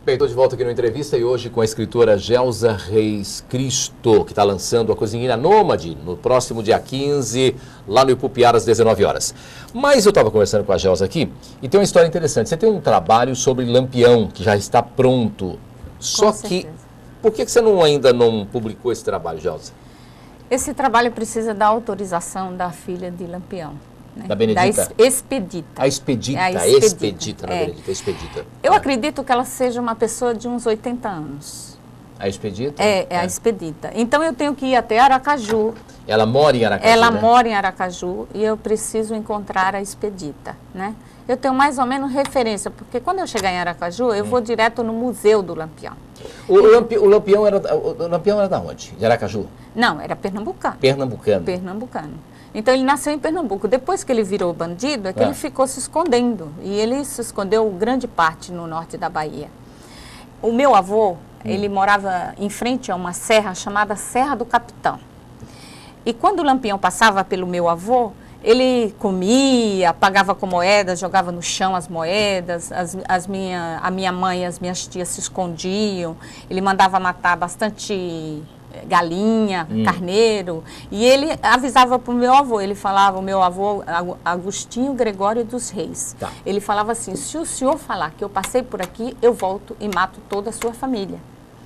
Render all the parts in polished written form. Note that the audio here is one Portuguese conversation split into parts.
Bem, estou de volta aqui no Entrevista e hoje com a escritora Gelsa Reis Cristo, que está lançando A Cozinheira Nômade no próximo dia 15, lá no Ipupiara, às 19 horas. Mas eu estava conversando com a Gelsa aqui e tem uma história interessante. Você tem um trabalho sobre Lampião, que já está pronto. Só que, por que você ainda não publicou esse trabalho, Gelsa? Esse trabalho precisa da autorização da filha de Lampião. Né? Da Benedita? Da Expedita. A Expedita, a Expedita, na Benedita, Expedita. Eu acredito que ela seja uma pessoa de uns 80 anos. A Expedita? A Expedita. Então eu tenho que ir até Aracaju. Ela mora em Aracaju, Ela né? mora em Aracaju e eu preciso encontrar a Expedita, né? Eu tenho mais ou menos referência, porque quando eu chegar em Aracaju, eu vou direto no Museu do Lampião. O Lampião era da onde? De Aracaju? Não, era pernambucano. Pernambucano. Pernambucano. Então ele nasceu em Pernambuco. Depois que ele virou bandido, é que ele ficou se escondendo. E ele se escondeu grande parte no norte da Bahia. O meu avô, ele morava em frente a uma serra chamada Serra do Capitão. E quando o Lampião passava pelo meu avô, ele comia, pagava com moedas, jogava no chão as moedas, a minha mãe e as minhas tias se escondiam, ele mandava matar bastante galinha, carneiro, e ele avisava para o meu avô, ele falava, o meu avô, Agostinho Gregório dos Reis, ele falava assim, se o senhor falar que eu passei por aqui, eu volto e mato toda a sua família.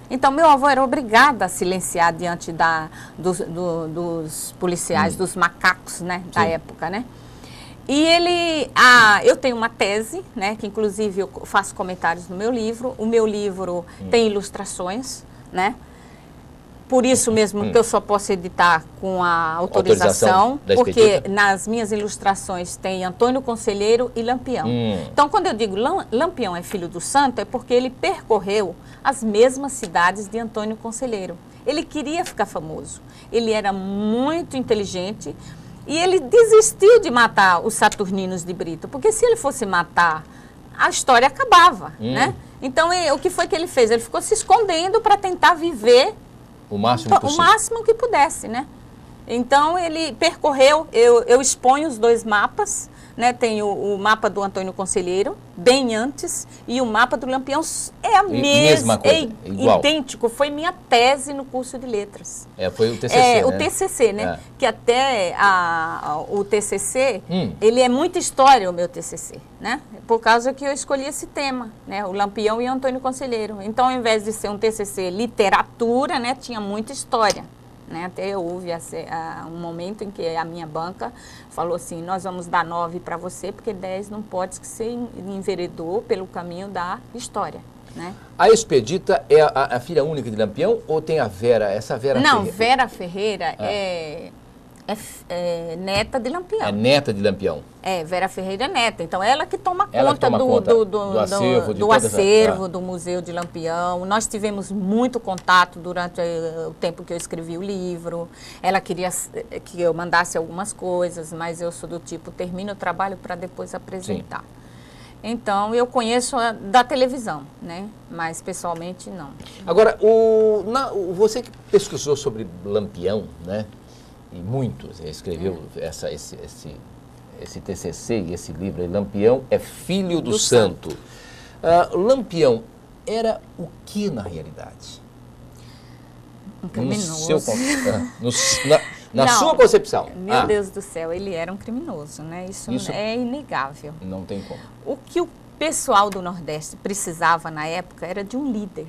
Então, meu avô era obrigado a silenciar diante dos policiais, dos macacos, né, da época, né? E eu tenho uma tese, né, que inclusive eu faço comentários no meu livro. O meu livro tem ilustrações, né? Por isso mesmo que eu só posso editar com a autorização porque nas minhas ilustrações tem Antônio Conselheiro e Lampião. Então, quando eu digo Lampião é filho do santo, é porque ele percorreu as mesmas cidades de Antônio Conselheiro. Ele queria ficar famoso, ele era muito inteligente e ele desistiu de matar os saturninos de Brito, porque se ele fosse matar, a história acabava, né? Então, o que foi que ele fez? Ele ficou se escondendo para tentar viver o máximo que pudesse, né? Então, ele percorreu, eu exponho os dois mapas, né? Tem o mapa do Antônio Conselheiro, bem antes, e o mapa do Lampião é a mesma coisa, igual. Idêntico, foi minha tese no curso de letras. Foi o TCC, né? O TCC, né? Que até o TCC, ele é muita história, o meu TCC, né? Por causa que eu escolhi esse tema, né? O Lampião e o Antônio Conselheiro. Então, ao invés de ser um TCC literatura, né? Tinha muita história. Né? Até houve um momento em que a minha banca falou assim, nós vamos dar 9 para você, porque 10 não pode ser enveredou pelo caminho da história. Né? A Expedita é a filha única de Lampião ou tem a Vera, essa Vera Não, Ferreira? Vera Ferreira é neta de Lampião. É neta de Lampião. Vera Ferreira é neta. Então, ela que toma conta do acervo do Museu de Lampião. Nós tivemos muito contato durante o tempo que eu escrevi o livro. Ela queria que eu mandasse algumas coisas, mas eu sou do tipo, termino o trabalho para depois apresentar. Sim. Então, eu conheço da televisão, né? Mas, pessoalmente, não. Agora, você que pesquisou sobre Lampião, né? E muito, você escreveu esse TCC e esse livro, Lampião é filho do santo. Lampião era o que na realidade? Um criminoso. Na sua concepção. Meu Deus do céu, ele era um criminoso, né? Isso é inegável. Não tem como. O que o pessoal do Nordeste precisava na época era de um líder.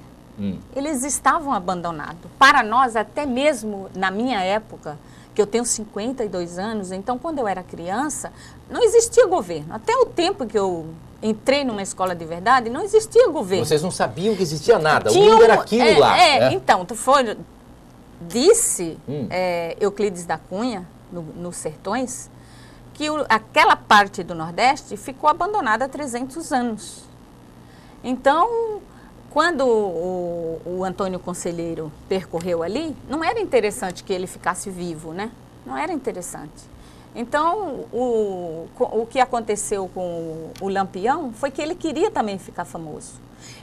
Eles estavam abandonados. Para nós, até mesmo na minha época, que eu tenho 52 anos, então quando eu era criança, não existia governo. Até o tempo que eu entrei numa escola de verdade, não existia governo. Vocês não sabiam que existia nada, o mundo era aquilo lá. Então, disse Euclides da Cunha, nos Sertões, que aquela parte do Nordeste ficou abandonada há 300 anos. Então, quando o Antônio Conselheiro percorreu ali, não era interessante que ele ficasse vivo, né? Não era interessante. Então, o que aconteceu com o Lampião foi que ele queria também ficar famoso.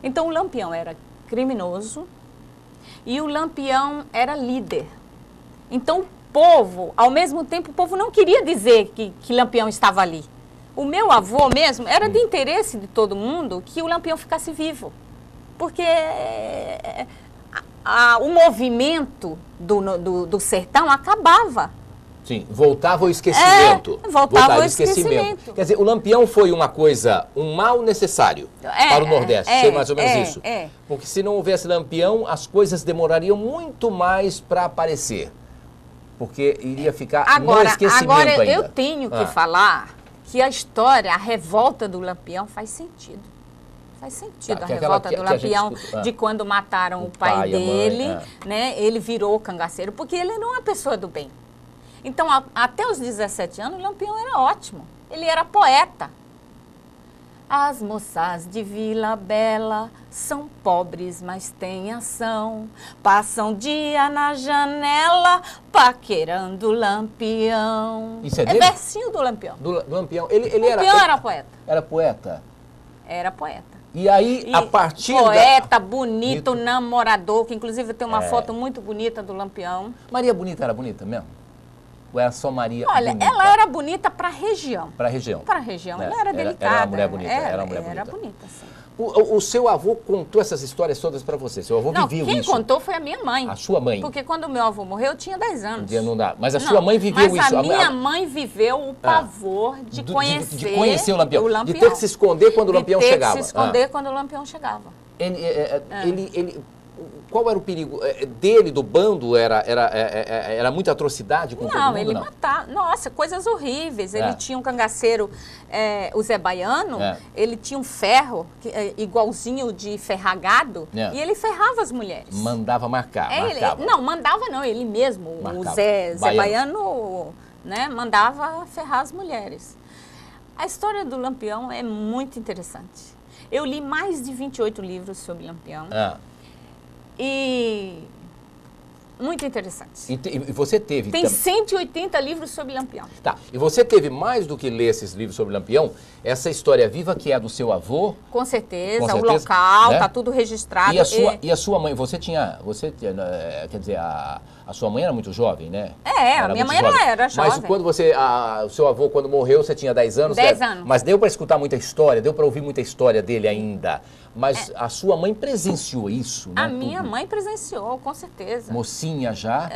Então, o Lampião era criminoso e o Lampião era líder. Então, o povo, ao mesmo tempo, o povo não queria dizer que Lampião estava ali. O meu avô mesmo, era de interesse de todo mundo que o Lampião ficasse vivo. porque o movimento do sertão acabava. Sim, voltava ao esquecimento. Voltava ao esquecimento. Quer dizer, o Lampião foi uma coisa, um mal necessário para o Nordeste, sei mais ou menos isso. Porque se não houvesse Lampião, as coisas demorariam muito mais para aparecer. Porque iria ficar no esquecimento agora ainda. Eu tenho que falar que a história, a revolta do Lampião faz sentido. Faz sentido a revolta do Lampião, de quando mataram o pai dele, né? Ele virou cangaceiro, porque ele era uma pessoa do bem. Então, até os 17 anos, o Lampião era ótimo. Ele era poeta. As moças de Vila Bela são pobres, mas têm ação. Passam dia na janela, paquerando o Lampião. Isso é dele? Versinho do Lampião. Do Lampião. Ele Lampião era poeta. Era poeta? Era poeta. E aí, a partir poeta, bonito, namorador, que inclusive tem uma foto muito bonita do Lampião. Maria Bonita era bonita mesmo? Ou era só Maria Olha, Bonita? ela era bonita para a região. Para a região. Para a região. Ela era delicada. Era uma mulher bonita. Era uma mulher bonita. Era bonita, sim. O seu avô contou essas histórias todas para você? Seu avô viveu isso? Quem contou foi a minha mãe. A sua mãe? Porque quando o meu avô morreu, eu tinha 10 anos. Um dia não dá. Mas a sua mãe viveu isso? Mas a minha mãe viveu o pavor de conhecer o Lampião. o Lampião. De ter que se esconder quando o Lampião chegava. De ter que se esconder quando o Lampião chegava. Qual era o perigo dele, do bando? Era muita atrocidade com todo mundo? Não, ele matava. Nossa, coisas horríveis. Ele tinha um cangaceiro, o Zé Baiano, ele tinha um ferro, igualzinho de ferragado, e ele ferrava as mulheres. Mandava marcar, marcava. Não, mandava não, ele mesmo, marcava. O Zé Baiano, né, mandava ferrar as mulheres. A história do Lampião é muito interessante. Eu li mais de 28 livros sobre Lampião. E muito interessante. E você teve... Tem 180 livros sobre Lampião. Tá. E você teve mais do que ler esses livros sobre Lampião, essa história viva que é a do seu avô? Com certeza, o local, tá tudo registrado. E a sua mãe, quer dizer, a sua mãe era muito jovem, né? A minha mãe era jovem. Mas quando o seu avô, quando morreu, você tinha 10 anos? 10 anos. Mas deu para escutar muita história, deu para ouvir muita história dele ainda. Mas a sua mãe presenciou isso, né? A minha mãe presenciou, com certeza. Mocinha já?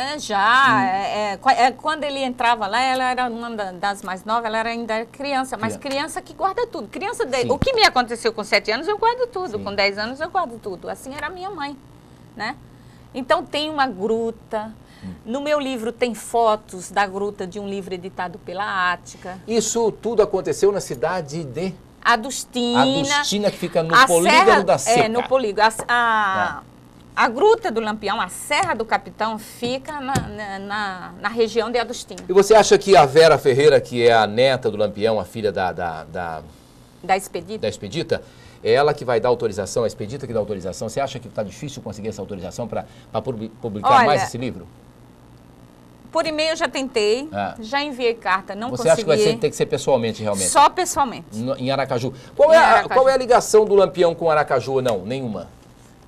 Quando ele entrava lá, ela era uma das mais novas, ela ainda era criança, mas criança que guarda tudo. Criança dele. O que me aconteceu com 7 anos, eu guardo tudo. Sim. Com 10 anos, eu guardo tudo. Assim era a minha mãe, né? Então, tem uma gruta. No meu livro tem fotos da gruta de um livro editado pela Ática. Isso tudo aconteceu na cidade de... Adustina. Adustina, que fica no polígono da Seca. No polígono. A gruta do Lampião, a Serra do Capitão, fica na região de Adustina. E você acha que a Vera Ferreira, que é a neta do Lampião, a filha da Expedita, é ela que vai dar autorização, a Expedita que dá autorização? Você acha que está difícil conseguir essa autorização para publicar mais esse livro? Por e-mail eu já tentei, já enviei carta, não consegui. Você acha que vai ter que ser pessoalmente, realmente? Só pessoalmente. Em Aracaju. Qual é a ligação do Lampião com Aracaju? Não, nenhuma.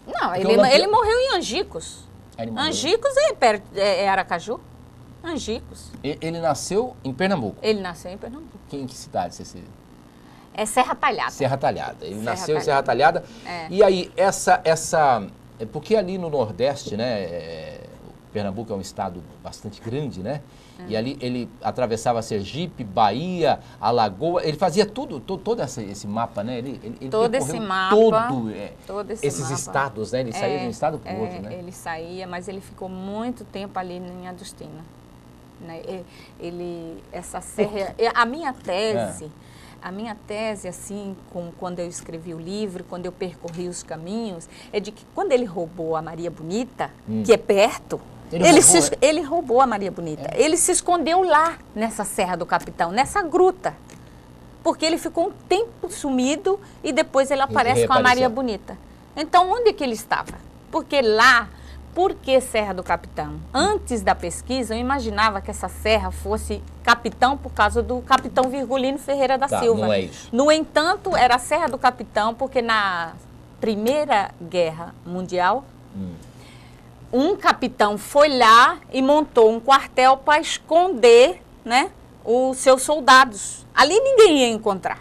Não, ele morreu em Angicos. Angicos é Aracaju. Angicos. Ele nasceu em Pernambuco? Ele nasceu em Pernambuco. Em que cidade você... É Serra Talhada. Serra Talhada. Ele nasceu em Serra Talhada. E aí, porque ali no Nordeste, né... Pernambuco é um estado bastante grande, né? E ali ele atravessava Sergipe, Bahia, Alagoas, ele fazia todo esse mapa, né? Ele todo esse mapa, esses estados, né? Ele saía de um estado para o outro, né? Ele saía, mas ele ficou muito tempo ali em Adustina. Né? Essa serra... A minha tese, assim, quando eu escrevi o livro, quando eu percorri os caminhos, é de que quando ele roubou a Maria Bonita, que é perto... Ele roubou a Maria Bonita. Ele se escondeu lá, nessa Serra do Capitão, nessa gruta. Porque ele ficou um tempo sumido e depois ele aparece com a Maria Bonita. Então, onde que ele estava? Porque lá, por que Serra do Capitão? Antes da pesquisa, eu imaginava que essa serra fosse Capitão por causa do Capitão Virgulino Ferreira da Silva. Não é isso. No entanto, era a Serra do Capitão porque na Primeira Guerra Mundial... Um capitão foi lá e montou um quartel para esconder, né, os seus soldados. Ali ninguém ia encontrar.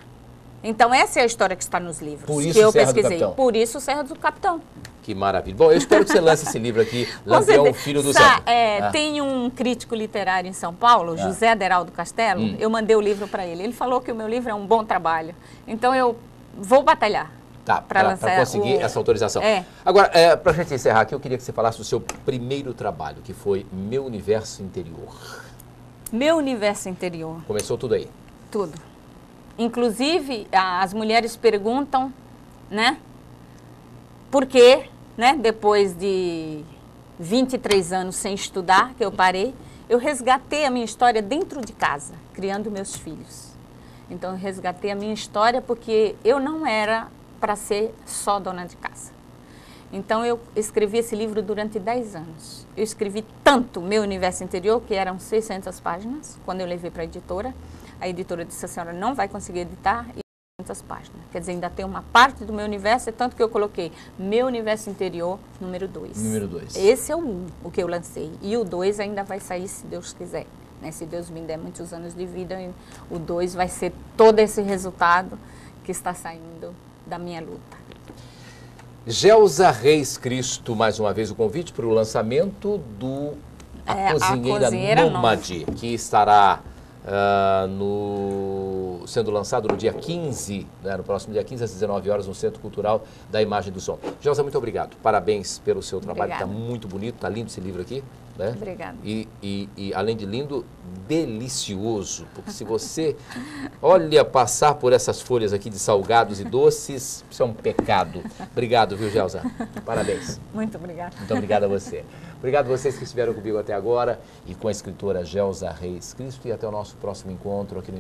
Então, essa é a história que está nos livros, Por isso, que eu Serra do pesquisei. Capitão. Por isso, Serra do Capitão. Que maravilha. Bom, eu espero que você lance esse livro aqui, Lampião, Filho do Céu. Tem um crítico literário em São Paulo, José Aderaldo Castelo, eu mandei o livro para ele. Ele falou que o meu livro é um bom trabalho. Então, eu vou batalhar. Tá, para conseguir essa autorização. Agora, para a gente encerrar aqui, eu queria que você falasse do seu primeiro trabalho, que foi Meu Universo Interior. Meu Universo Interior. Começou tudo aí? Tudo. Inclusive, as mulheres perguntam, né? Por quê, né? Depois de 23 anos sem estudar, que eu parei, eu resgatei a minha história dentro de casa, criando meus filhos. Então, eu resgatei a minha história porque eu não era para ser só dona de casa. Então, eu escrevi esse livro durante 10 anos. Eu escrevi tanto Meu Universo Interior, que eram 600 páginas, quando eu levei para a editora. A editora disse, a senhora não vai conseguir editar, e 600 páginas. Quer dizer, ainda tem uma parte do meu universo, é tanto que eu coloquei Meu Universo Interior, número 2. Número 2. Esse é o 1, o que eu lancei. E o 2 ainda vai sair, se Deus quiser. Né? Se Deus me der muitos anos de vida, o 2 vai ser todo esse resultado que está saindo da minha luta. Gelsa Reis Cristo, mais uma vez o convite para o lançamento do A Cozinheira Nômade, que estará sendo lançado no dia 15, né, no próximo dia 15 às 19 horas, no Centro Cultural da Imagem do Som. Gelsa, muito obrigado. Parabéns pelo seu trabalho, está muito bonito, está lindo esse livro aqui. Né? Obrigada. E além de lindo, delicioso, porque se você, olha, passar por essas folhas aqui de salgados e doces, isso é um pecado. Obrigado, viu, Gelsa? Parabéns. Muito obrigada. Muito obrigado a você. Obrigado a vocês que estiveram comigo até agora e com a escritora Gelsa Reis Cristo, e até o nosso próximo encontro aqui no